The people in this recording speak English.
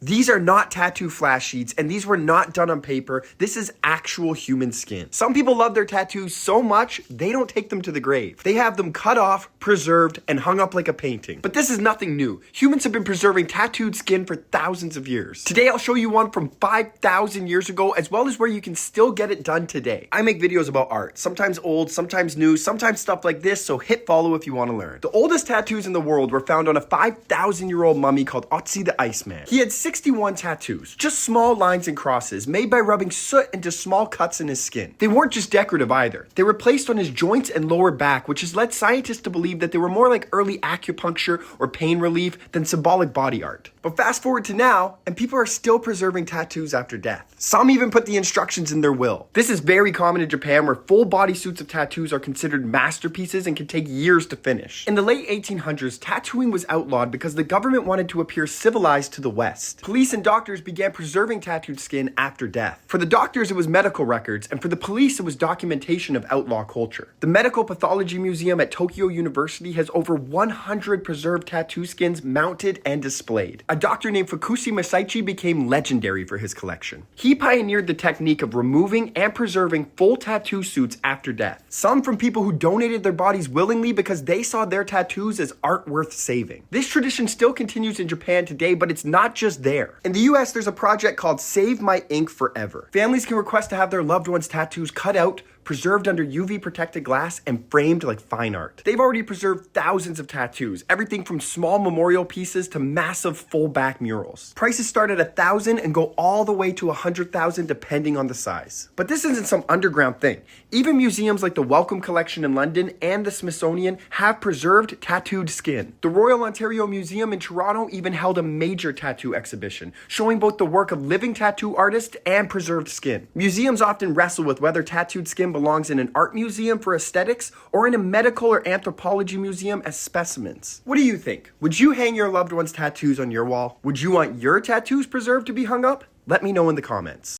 These are not tattoo flash sheets, and these were not done on paper. This is actual human skin. Some people love their tattoos so much, they don't take them to the grave. They have them cut off, preserved, and hung up like a painting. But this is nothing new. Humans have been preserving tattooed skin for thousands of years. Today, I'll show you one from 5,000 years ago, as well as where you can still get it done today. I make videos about art, sometimes old, sometimes new, sometimes stuff like this, so hit follow if you want to learn. The oldest tattoos in the world were found on a 5,000-year-old mummy called Ötzi the Iceman. He had 61 tattoos, just small lines and crosses made by rubbing soot into small cuts in his skin. They weren't just decorative either. They were placed on his joints and lower back, which has led scientists to believe that they were more like early acupuncture or pain relief than symbolic body art. But fast forward to now, and people are still preserving tattoos after death. Some even put the instructions in their will. This is very common in Japan, where full body suits of tattoos are considered masterpieces and can take years to finish. In the late 1800s, tattooing was outlawed because the government wanted to appear civilized to the West. Police and doctors began preserving tattooed skin after death. For the doctors, it was medical records, and for the police, it was documentation of outlaw culture. The Medical Pathology Museum at Tokyo University has over 100 preserved tattoo skins mounted and displayed. A doctor named Fukushi Masaichi became legendary for his collection. He pioneered the technique of removing and preserving full tattoo suits after death. Some from people who donated their bodies willingly because they saw their tattoos as art worth saving. This tradition still continues in Japan today, but it's not just there. In the US, there's a project called Save My Ink Forever. Families can request to have their loved ones' tattoos cut out, preserved under UV protected glass, and framed like fine art. They've already preserved thousands of tattoos, everything from small memorial pieces to massive full back murals. Prices start at $1,000 and go all the way to $100,000 depending on the size. But this isn't some underground thing. Even museums like the Wellcome Collection in London and the Smithsonian have preserved tattooed skin. The Royal Ontario Museum in Toronto even held a major tattoo exhibition, showing both the work of living tattoo artists and preserved skin. Museums often wrestle with whether tattooed skin belongs in an art museum for aesthetics or in a medical or anthropology museum as specimens. What do you think? Would you hang your loved one's tattoos on your wall? Would you want your tattoos preserved to be hung up? Let me know in the comments.